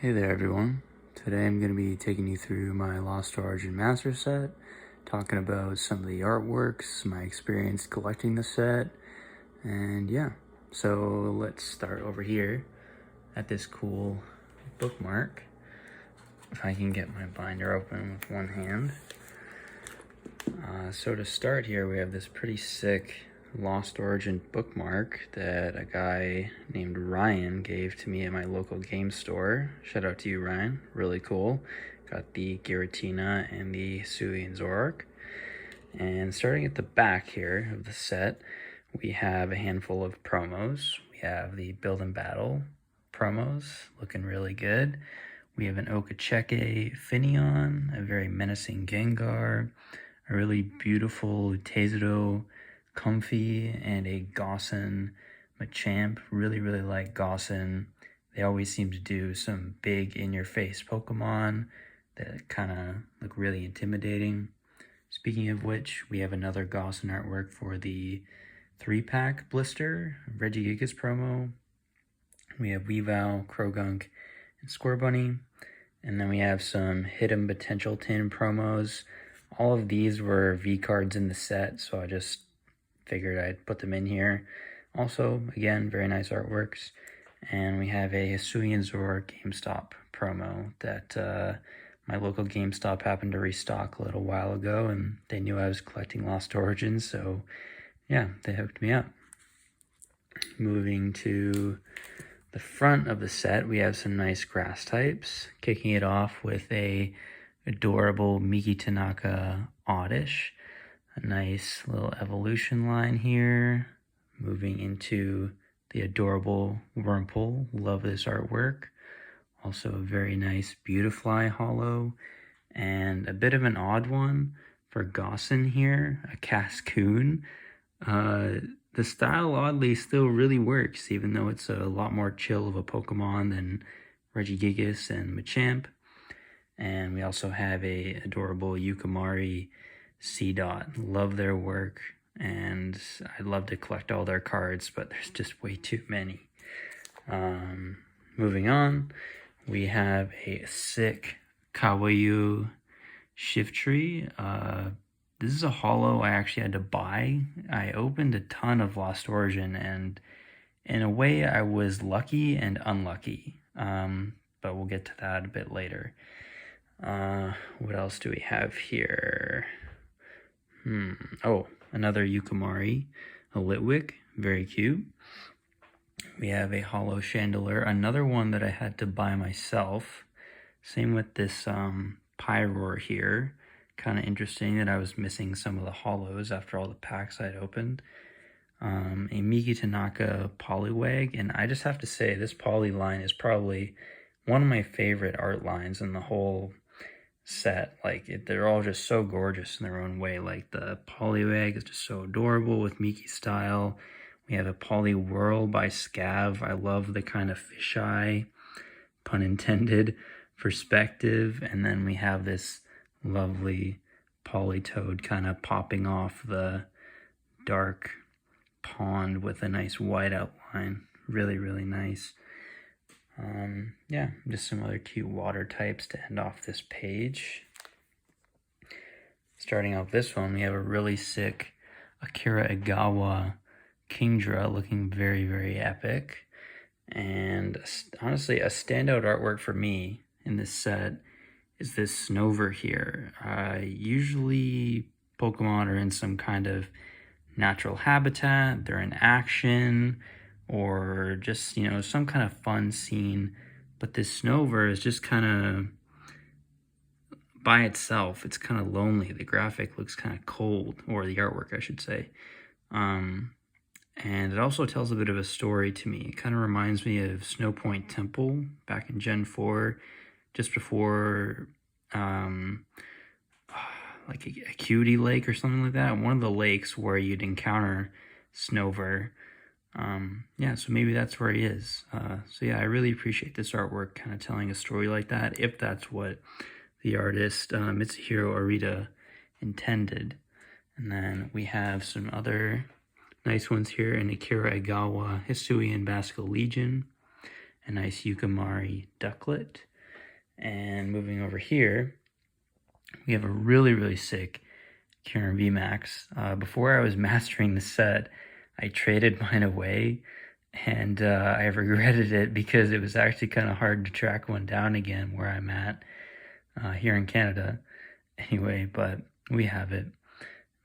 Hey there everyone. Today I'm going to be taking you through my Lost Origin Master set, talking about some of the artworks, my experience collecting the set, and yeah. So let's start over here at this cool bookmark. If I can get my binder open with one hand. So to start here, we have this pretty sick Lost Origin bookmark that a guy named Ryan gave to me at my local game store. Shout out to you, Ryan. Really cool. Got the Giratina and the Hisuian Zoroark. And starting at the back here of the set, we have a handful of promos. We have the Build and Battle promos, looking really good. We have an Okacheke Finneon, a very menacing Gengar, a really beautiful Tezero Comfy, and a Gaussen Machamp. Really like Gaussen. They always seem to do some big in-your-face Pokemon that kind of look really intimidating. Speaking of which, we have another Gaussen artwork for the 3-pack blister, Regigigas promo. We have Weavile, Krogunk, and Scorbunny. And then we have some Hidden Potential Tin promos. All of these were V-cards in the set, so I just figured I'd put them in here. Also, again, very nice artworks. And we have a Hisuian Zoroark GameStop promo that my local GameStop happened to restock a little while ago, and they knew I was collecting Lost Origins, so yeah, they hooked me up. Moving to the front of the set, we have some nice grass types, kicking it off with a adorable Miki Tanaka Oddish. A nice little evolution line here. Moving into the adorable Wurmple. Love this artwork. Also a very nice Beautifly holo. And a bit of an odd one for Gaussen here, a Cascoon. The style oddly still really works, even though it's a lot more chill of a Pokemon than Regigigas and Machamp. And we also have a adorable Yukimari C-Dot. Love their work, and I'd love to collect all their cards, but there's just way too many. Moving on, we have a sick Kawaii Shiftry. This is a holo I actually had to buy. I opened a ton of Lost Origin, and in a way I was lucky and unlucky, but we'll get to that a bit later. What else do we have here? Oh, another Yukimari, a Litwick, very cute. We have a holo Chandelure, another one that I had to buy myself. Same with this Pyroar here. Kind of interesting that I was missing some of the holos after all the packs I'd opened. A Miki Tanaka Poliwag, and I just have to say this Poly line is probably one of my favorite art lines in the whole set. They're all just so gorgeous in their own way. Like the Poliwag is just so adorable with Miki style. We have a Poliwhirl by Scav. I love the kind of fisheye, pun intended, perspective. And then we have this lovely Politoed kind of popping off the dark pond with a nice white outline. Really nice. Yeah, just some other cute water types to end off this page. Starting off this one, we have a really sick Akira Igawa Kingdra, looking very epic. And honestly, a standout artwork for me in this set is this Snover here. Usually Pokemon are in some kind of natural habitat, they're in action, or just, some kind of fun scene. But this Snover is just kind of by itself. It's kind of lonely. The graphic looks kind of cold, or the artwork, I should say. And it also tells a bit of a story to me. It kind of reminds me of Snow Point Temple back in Gen 4, just before like a Cutie Lake or something like that. One of the lakes where you'd encounter Snover. Yeah, so maybe that's where he is. So yeah, I really appreciate this artwork kind of telling a story like that, if that's what the artist Mitsuhiro Arita intended. And then we have some other nice ones here, an Akira Igawa Hisuian Basco Legion, a nice Yukimari Ducklet, And moving over here, we have a really sick Kieran VMAX. Before I was mastering the set, I traded mine away, and I regretted it because it was actually kind of hard to track one down again where I'm at here in Canada. Anyway, but we have it.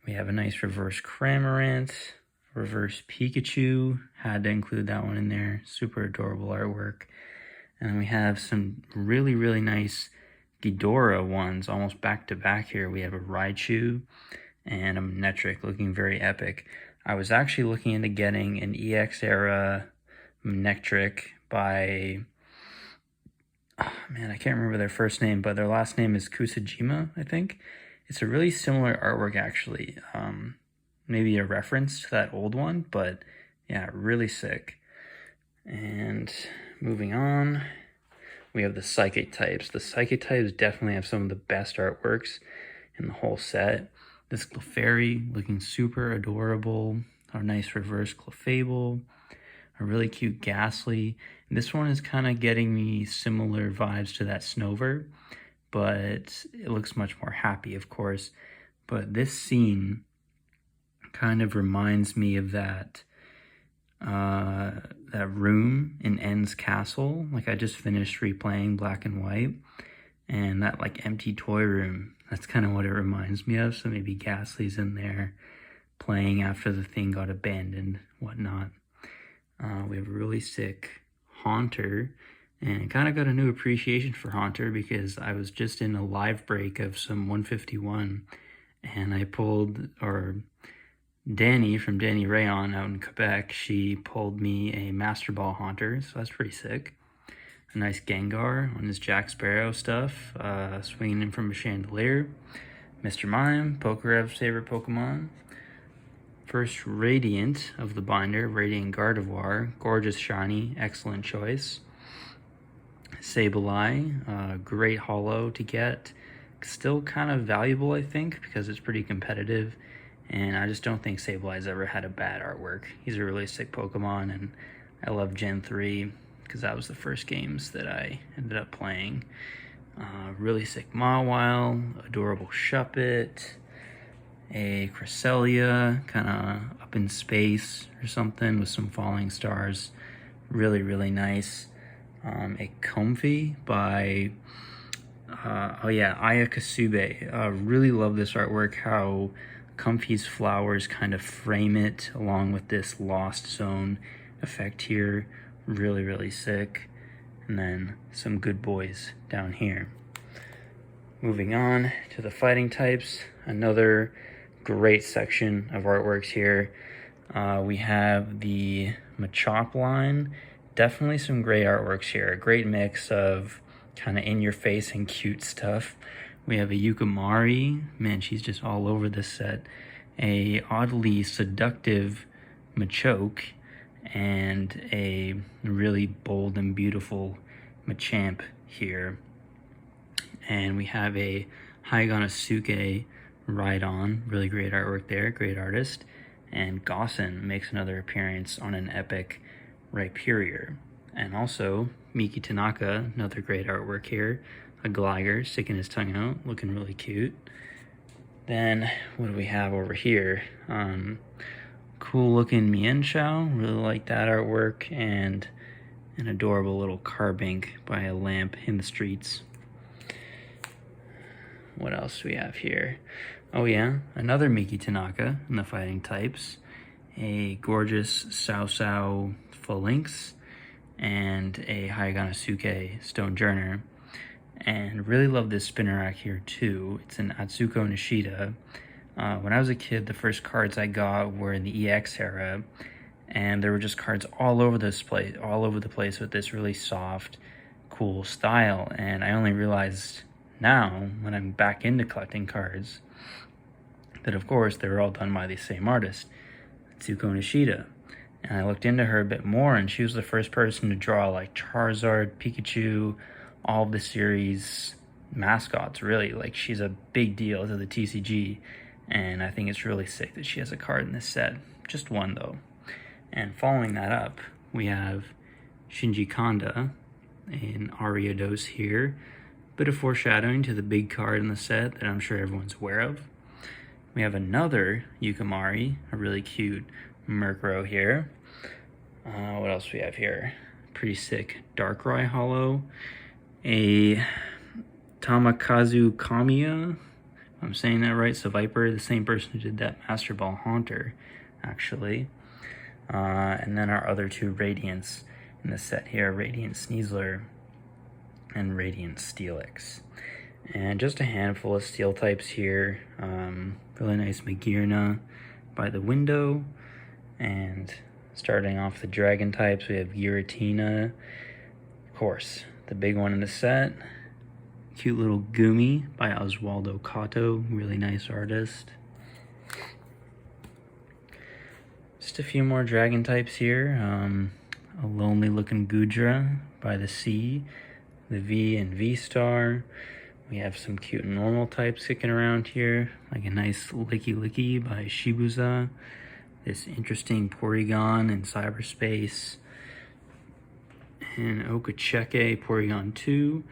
We have a nice reverse Cramorant, reverse Pikachu, had to include that one in there, super adorable artwork. And then we have some really nice Ghidorah ones, almost back to back here. We have a Raichu and a Manectric looking very epic. I was actually looking into getting an EX era Manectric by, oh man, I can't remember their first name, but their last name is Kusajima, I think. It's a really similar artwork actually. Maybe a reference to that old one, but yeah, really sick. And moving on, we have the Psychic types. The Psychic types definitely have some of the best artworks in the whole set. This Clefairy looking super adorable. Our nice reverse Clefable. A really cute Ghastly. And this one is kind of getting me similar vibes to that Snover, but it looks much more happy, of course. But this scene kind of reminds me of that room in N's castle. Like, I just finished replaying Black and White, and that like empty toy room, that's kind of what it reminds me of. So maybe Ghastly's in there playing after the thing got abandoned, whatnot. We have a really sick Haunter, and kind of got a new appreciation for Haunter because I was just in a live break of some 151, and I pulled, or Danny from Danny Rayon out in Quebec, she pulled me a Master Ball Haunter, so that's pretty sick. A nice Gengar on his Jack Sparrow stuff, swinging in from a chandelier. Mr. Mime, Pokerev's favorite Pokemon. First Radiant of the binder, Radiant Gardevoir, gorgeous shiny, excellent choice. Sableye, great holo to get. Still kind of valuable, I think, because it's pretty competitive. And I just don't think Sableye's ever had a bad artwork. He's a really sick Pokemon, and I love Gen 3 because that was the first games that I ended up playing. Really sick Mawile, adorable Shuppet, a Cresselia, kind of up in space or something with some falling stars. Really nice. A Comfey by, Aya Kasube. Really love this artwork, how Comfey's flowers kind of frame it along with this Lost Zone effect here. Really sick. And then some good boys down here. Moving on to the fighting types, another great section of artworks here. We have the Machop line. Definitely some great artworks here. A great mix of kind of in your face and cute stuff. We have a Yukimari. Man, she's just all over this set. A oddly seductive Machoke, and a really bold and beautiful Machamp here. And we have a Haiganosuke Rhydon, really great artwork there, great artist. And Gaussen makes another appearance on an epic Rhyperior. And also Miki Tanaka, another great artwork here. A Gligar sticking his tongue out, looking really cute. Then what do we have over here? Cool looking Mienshao, really like that artwork, and an adorable little Carbink by a lamp in the streets. What else do we have here? Oh yeah, another Miki Tanaka in the fighting types. A gorgeous Sao Phalanx, and a Haiganosuke Stonejourner. And really love this spinner rack here too. It's an Atsuko Nishida. When I was a kid, the first cards I got were in the EX era, and there were just cards all over the place with this really soft, cool style. And I only realized now, when I'm back into collecting cards, that of course they were all done by the same artist, Atsuko Nishida. And I looked into her a bit more, and she was the first person to draw like Charizard, Pikachu, all of the series mascots, really. Like, she's a big deal to the TCG, and I think it's really sick that she has a card in this set. Just one, though. And following that up, we have Shinji Kanda in Ariados here. Bit of foreshadowing to the big card in the set that I'm sure everyone's aware of. We have another Yukimari, a really cute Murkrow here. What else do we have here? Pretty sick Darkrai Hollow. A Tamakazu Kamiya, if I'm saying that right, so Viper, the same person who did that Master Ball Haunter, actually. And then our other two Radiants in the set here, Radiant Sneasler and Radiant Steelix. And just a handful of steel types here. Really nice Magearna by the window. And starting off the dragon types, we have Giratina. Of course, the big one in the set. Cute little Gumi by Oswaldo Cato, really nice artist. Just a few more dragon types here. A lonely looking Gudra by the sea, the V and V-Star. We have some cute normal types kicking around here, like a nice Licky Licky by Shibuza. This interesting Porygon in cyberspace. And Okacheke Porygon 2.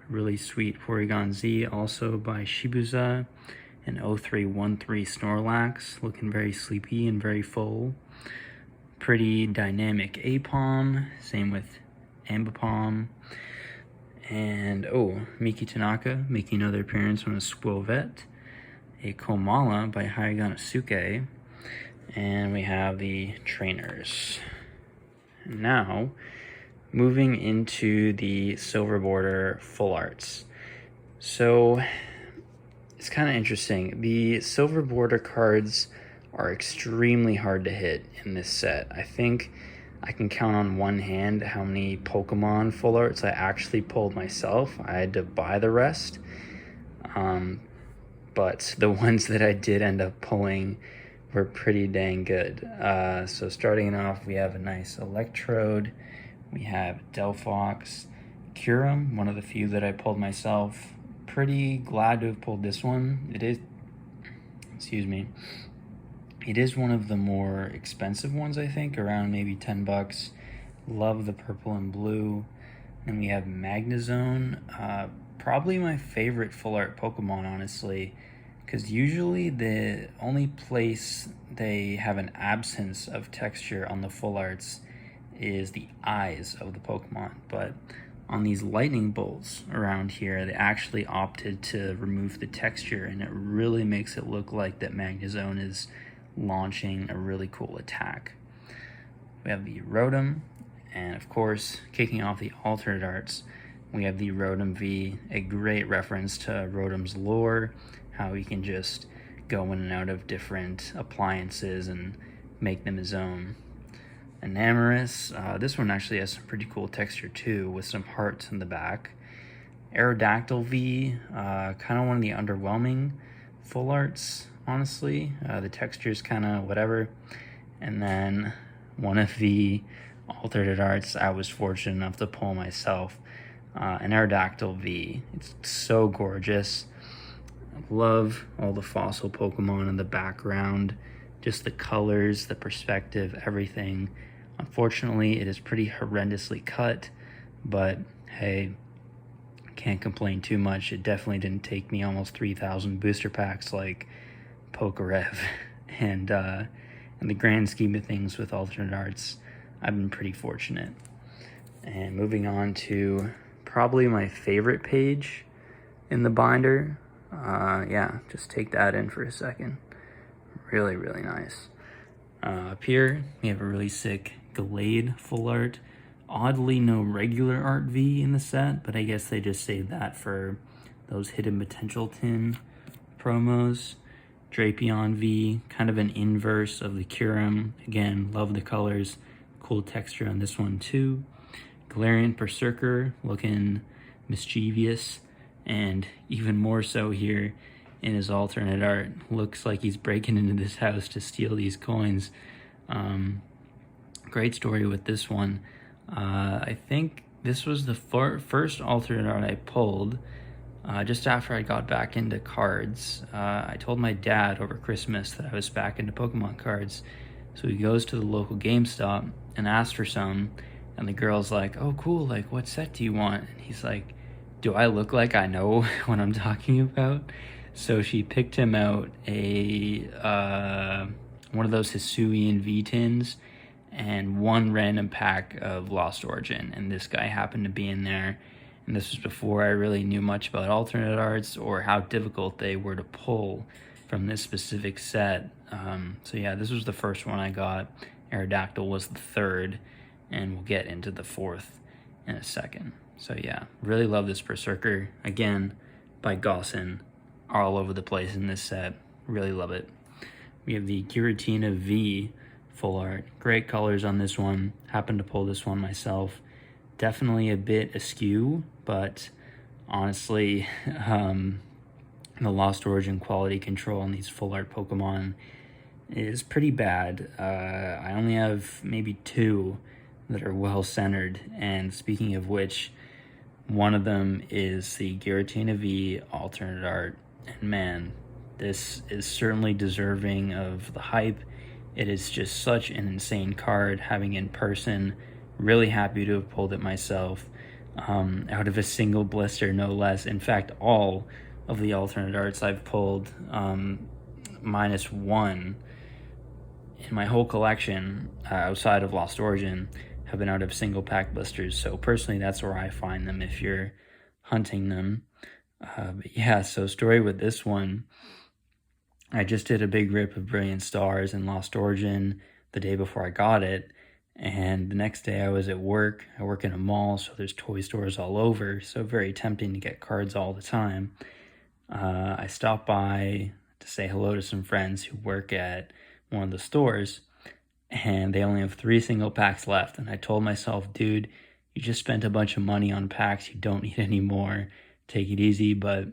Really sweet Porygon Z, also by Shibuza. And 0313 Snorlax, looking very sleepy and very full. Pretty dynamic Apom, same with Ambipom. And Miki Tanaka making another appearance on a Squilvet. A Komala by Hayaganosuke. And we have the trainers. Now, moving into the Silver Border Full Arts. So, it's kind of interesting. The Silver Border cards are extremely hard to hit in this set. I think I can count on one hand how many Pokemon Full Arts I actually pulled myself. I had to buy the rest. But the ones that I did end up pulling were pretty dang good. So starting off, we have a nice Electrode. We have Delphox, Kyurem, one of the few that I pulled myself. Pretty glad to have pulled this one. It is one of the more expensive ones, I think, around maybe $10. Love the purple and blue. And we have Magnezone, probably my favorite full art Pokemon, honestly, because usually the only place they have an absence of texture on the full arts is the eyes of the Pokemon, but on these lightning bolts around here, they actually opted to remove the texture, and it really makes it look like that Magnezone is launching a really cool attack. We have the Rotom, and of course, kicking off the alternate arts, we have the Rotom V, a great reference to Rotom's lore, how he can just go in and out of different appliances and make them his own. Enamorous, this one actually has some pretty cool texture too, with some hearts in the back. Aerodactyl V, kind of one of the underwhelming full arts, honestly. The texture is kind of whatever. And then one of the alternate arts I was fortunate enough to pull myself, an Aerodactyl V. It's so gorgeous. I love all the fossil Pokemon in the background, just the colors, the perspective, everything. Unfortunately, it is pretty horrendously cut, but hey, can't complain too much. It definitely didn't take me almost 3,000 booster packs like Pokerev. And in the grand scheme of things with alternate arts, I've been pretty fortunate. And moving on to probably my favorite page in the binder. Yeah, just take that in for a second. Really, really nice. Up here, we have a really sick Glade full art. Oddly, no regular art V in the set, but I guess they just saved that for those hidden potential tin promos. Drapion V, kind of an inverse of the Kyurem. Again, love the colors. Cool texture on this one too. Galarian Berserker, looking mischievous, and even more so here in his alternate art. Looks like he's breaking into this house to steal these coins. Great story with this one. I think this was the first alternate art I pulled just after I got back into cards. I told my dad over Christmas that I was back into Pokemon cards, so he goes to the local GameStop and asks for some, and the girl's like, "Oh cool, like what set do you want?" And he's like, Do I look like I know what I'm talking about? So she picked him out one of those Hisuian V tins and one random pack of Lost Origin, and this guy happened to be in there. And this was before I really knew much about alternate arts or how difficult they were to pull from this specific set. So yeah, this was the first one I got. Aerodactyl was the third, and we'll get into the fourth in a second. So yeah, really love this Berserker. Again, by Gaussen, all over the place in this set. Really love it. We have the Giratina V full art. Great colors on this one. Happened to pull this one myself. Definitely a bit askew, but honestly, the Lost Origin quality control on these full art Pokemon is pretty bad. I only have maybe two that are well centered, and speaking of which, one of them is the Giratina V alternate art, and man, this is certainly deserving of the hype. It is just such an insane card, having in person. Really happy to have pulled it myself, out of a single blister, no less. In fact, all of the alternate arts I've pulled, minus one in my whole collection, outside of Lost Origin, have been out of single pack blisters. So personally, that's where I find them if you're hunting them. But yeah, so story with this one, I just did a big rip of Brilliant Stars and Lost Origin the day before I got it. And the next day I was at work. I work in a mall, so there's toy stores all over. So very tempting to get cards all the time. I stopped by to say hello to some friends who work at one of the stores, and they only have 3 single packs left. And I told myself, dude, you just spent a bunch of money on packs. You don't need any more. Take it easy. But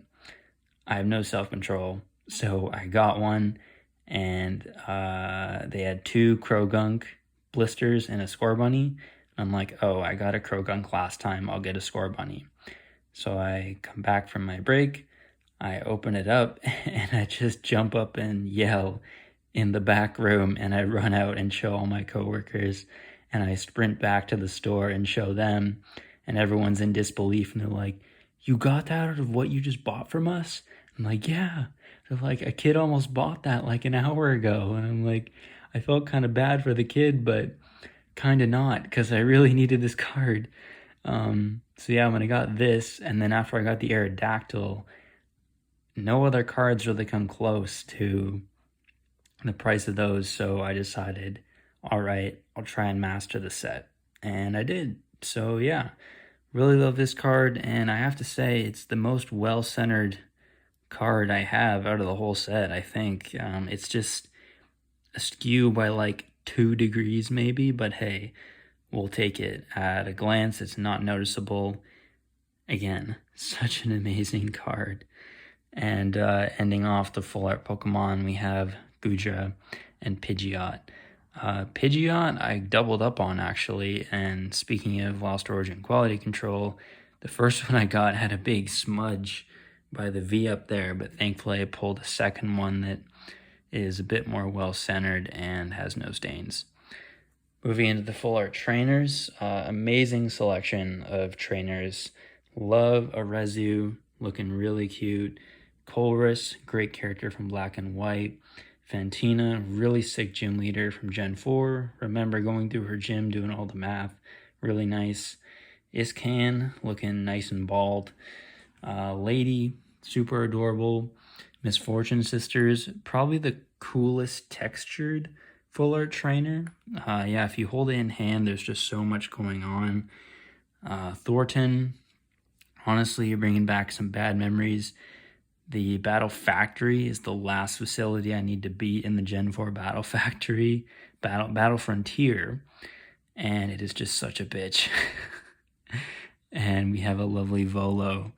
I have no self-control. So I got one, and they had 2 Krogunk blisters and a Scorbunny. I'm like, oh, I got a Krogunk last time, I'll get a Scorbunny. So I come back from my break, I open it up, and I just jump up and yell in the back room, and I run out and show all my coworkers, and I sprint back to the store and show them, and everyone's in disbelief, and they're like, you got that out of what you just bought from us? I'm like, yeah. They're like, a kid almost bought that like an hour ago. And I'm like, I felt kind of bad for the kid, but kind of not, because I really needed this card. So yeah, when I got this, and then after I got the Aerodactyl, no other cards really come close to the price of those. So I decided, all right, I'll try and master the set. And I did. So yeah, really love this card. And I have to say, it's the most well-centered card I have out of the whole set, I think. It's just askew by like 2 degrees maybe, but hey, we'll take it. At a glance, it's not noticeable. Again, such an amazing card. And ending off the full art Pokemon, we have Goodra and Pidgeot. Pidgeot I doubled up on, actually, and speaking of Lost Origin quality control, the first one I got had a big smudge by the V up there, but thankfully I pulled a second one that is a bit more well-centered and has no stains. Moving into the full art trainers, amazing selection of trainers. Love Arezu, looking really cute. Colress, great character from Black and White. Fantina, really sick gym leader from Gen 4. Remember going through her gym, doing all the math. Really nice. Iscan, looking nice and bald. Lady, super adorable. Misfortune Sisters, probably the coolest textured full art trainer. Yeah, if you hold it in hand, there's just so much going on. Thornton, honestly, you're bringing back some bad memories. The Battle Factory is the last facility I need to beat in the Gen 4 Battle Factory, Battle Frontier, and it is just such a bitch. And we have a lovely Volo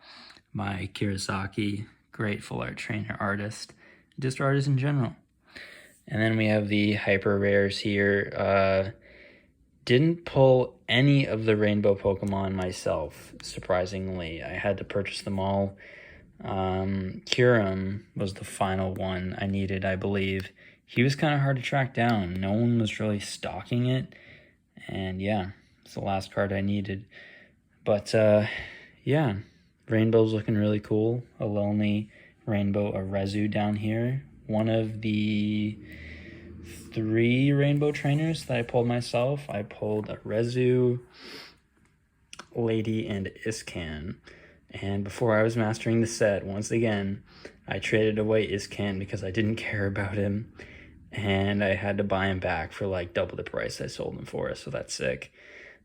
by Kirasaki, great full art trainer artist, just artist in general. And then we have the hyper rares here. Didn't pull any of the rainbow Pokemon myself, surprisingly. I had to purchase them all. Kyurem was the final one I needed, I believe. He was kind of hard to track down. No one was really stocking it. And yeah, it's the last card I needed. But yeah, Rainbow's looking really cool. A lonely rainbow Arezu down here. One of the 3 rainbow trainers that I pulled myself. I pulled Arezu, Lady, and Iscan. And before I was mastering the set, once again, I traded away Iscan because I didn't care about him. And I had to buy him back for like double the price I sold him for, so that's sick.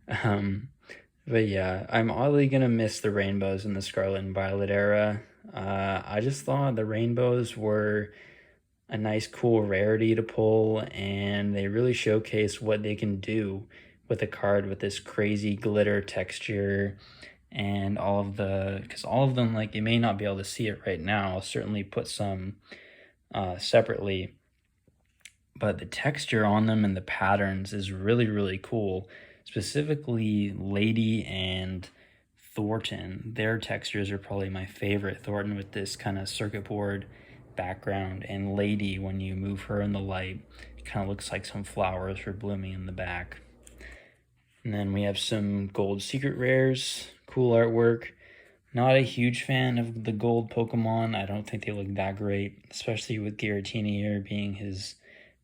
But yeah, I'm oddly gonna miss the rainbows in the Scarlet and Violet era. I just thought the rainbows were a nice, cool rarity to pull, and they really showcase what they can do with a card with this crazy glitter texture and all of the, because all of them, like, you may not be able to see it right now. I'll certainly put some separately, but the texture on them and the patterns is really, really cool. Specifically, Lady and Thornton, their textures are probably my favorite. Thornton with this kind of circuit board background, and Lady, when you move her in the light, it kind of looks like some flowers are blooming in the back. And then we have some gold secret rares, cool artwork. Not a huge fan of the gold Pokemon. I don't think they look that great, especially with Giratina here being his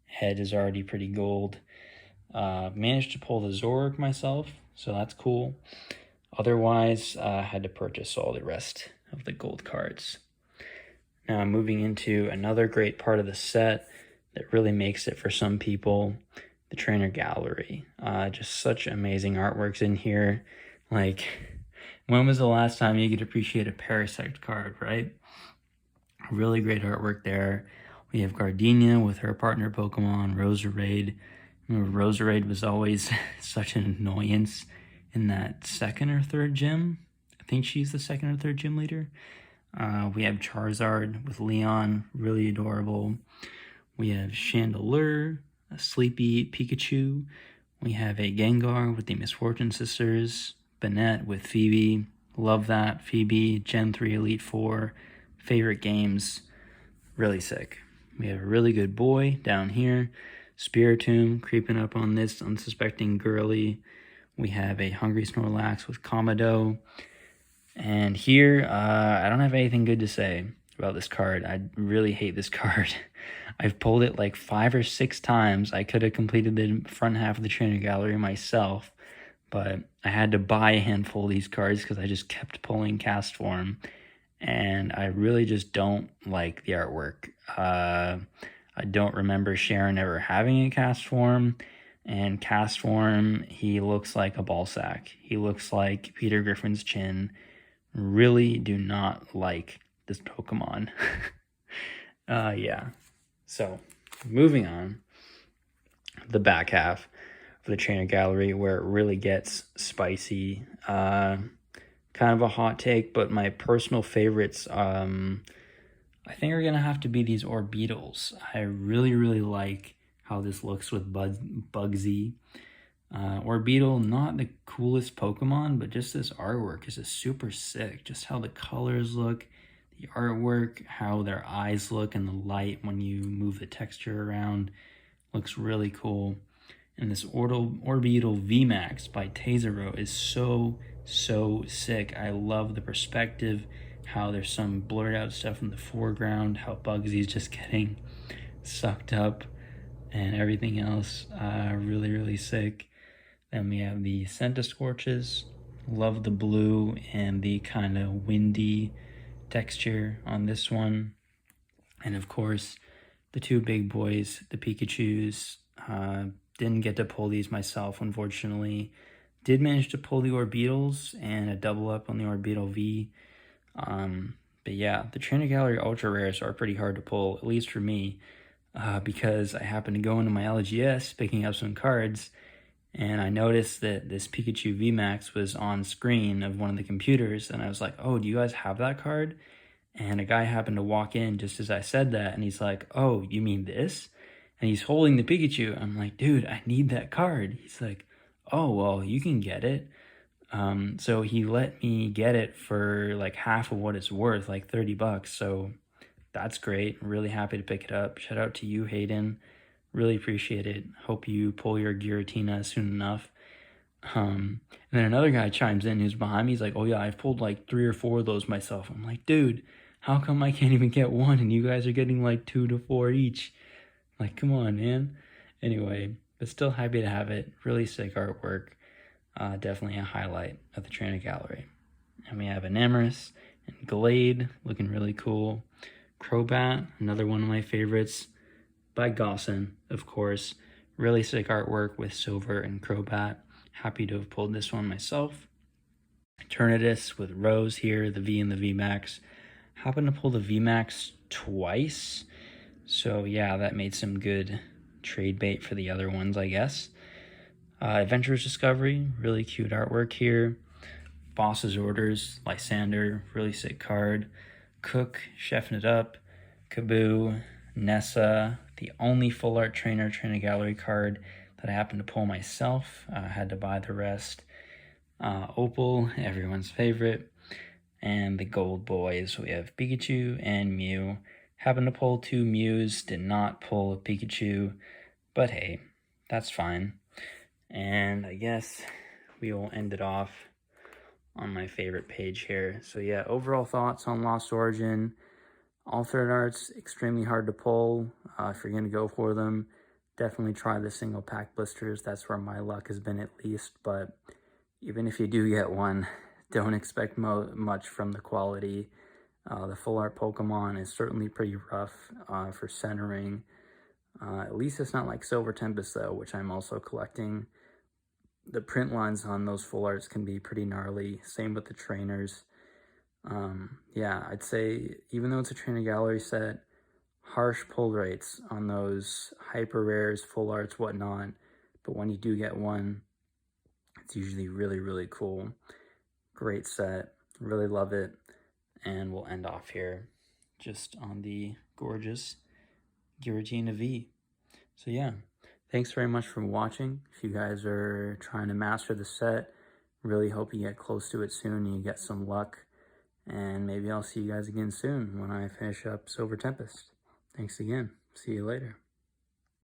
head is already pretty gold. Managed to pull the Zoroark myself, so that's cool. Otherwise, had to purchase all the rest of the gold cards. Now moving into another great part of the set that really makes it for some people, the trainer gallery. Just such amazing artworks in here. Like, when was the last time you could appreciate a Parasect card, right? Really great artwork there. We have Gardenia with her partner Pokemon, Roserade. Roserade was always such an annoyance in that second or third gym. I think she's the second or third gym leader. We have Charizard with Leon, really adorable. We have Chandelure, a sleepy Pikachu. We have a Gengar with the Misfortune Sisters, Banette with Phoebe. Love that. Phoebe, Gen 3 Elite 4, favorite games. Really sick. We have a really good boy down here. Spiritomb creeping up on this unsuspecting girly. We have a Hungry Snorlax with Komodo. And here, I don't have anything good to say about this card. I really hate this card. I've pulled it like 5 or 6 times. I could have completed the front half of the trainer gallery myself, but I had to buy a handful of these cards because I just kept pulling cast form. And I really just don't like the artwork. I don't remember Sharon ever having a cast form. And cast form, he looks like a ball sack. He looks like Peter Griffin's chin. Really do not like this Pokemon. Yeah. So, moving on. The back half of the trainer gallery where it really gets spicy. Kind of a hot take, but my personal favorites, I think are going to have to be these Orbitals. I really, really like how this looks with Bugsy. Orbital, not the coolest Pokemon, but just this artwork is just super sick. Just how the colors look, the artwork, how their eyes look in the light when you move the texture around, looks really cool. And this Orbital VMAX by Tazero is so sick. I love the perspective, how there's some blurred out stuff in the foreground, how Bugsy's just getting sucked up, and everything else. Really sick. Then we have the Centiskorches. Love the blue and the kind of windy texture on this one. And of course, the 2 big boys, the Pikachus. Didn't get to pull these myself, unfortunately. Did manage to pull the Orbitals and a double up on the Orbital V. But yeah, the Trainer Gallery Ultra Rares are pretty hard to pull, at least for me, because I happened to go into my LGS picking up some cards, and I noticed that this Pikachu VMAX was on screen of one of the computers, and I was like, oh, do you guys have that card? And a guy happened to walk in just as I said that, and he's like, oh, you mean this? And he's holding the Pikachu. I'm like, dude, I need that card. He's like, oh, well, you can get it. So he let me get it for like half of what it's worth, like $30. So that's great. Really happy to pick it up. Shout out to you, Hayden. Really appreciate it. Hope you pull your Giratina soon enough. And then another guy chimes in who's behind me. He's like, oh yeah, I've pulled like 3 or 4 of those myself. I'm like, dude, how come I can't even get one and you guys are getting like 2 to 4 each? Like, come on, man. Anyway, but still happy to have it. Really sick artwork. Definitely a highlight of the Trainer Gallery. And we have Enamorous and Glade, looking really cool. Crobat, another one of my favorites, by Gossin, of course. Really sick artwork with Silver and Crobat. Happy to have pulled this one myself. Eternatus with Rose here, the V and the VMAX. Happened to pull the VMAX twice. So yeah, that made some good trade bait for the other ones, I guess. Adventurer's Discovery, really cute artwork here. Boss's Orders, Lysander, really sick card. Cook, chefing it up. Kaboo, Nessa, the only full art Trainer Gallery card that I happened to pull myself. Had to buy the rest. Opal, everyone's favorite. And the Gold Boys, we have Pikachu and Mew. Happened to pull 2 Mews, did not pull a Pikachu, but hey, that's fine. And I guess we will end it off on my favorite page here. So yeah, overall thoughts on Lost Origin. Alternate arts, extremely hard to pull. If you're going to go for them, definitely try the single pack blisters. That's where my luck has been, at least. But even if you do get one, don't expect much from the quality. The full art Pokemon is certainly pretty rough for centering. At least it's not like Silver Tempest though, which I'm also collecting. The print lines on those full arts can be pretty gnarly. Same with the trainers. Yeah, I'd say even though it's a Trainer Gallery set, harsh pull rates on those hyper rares, full arts, whatnot. But when you do get one, it's usually really, really cool. Great set. Really love it. And we'll end off here just on the gorgeous Giratina V. So yeah, thanks very much for watching. If you guys are trying to master the set, really hope you get close to it soon and you get some luck. And maybe I'll see you guys again soon when I finish up Silver Tempest. Thanks again. See you later.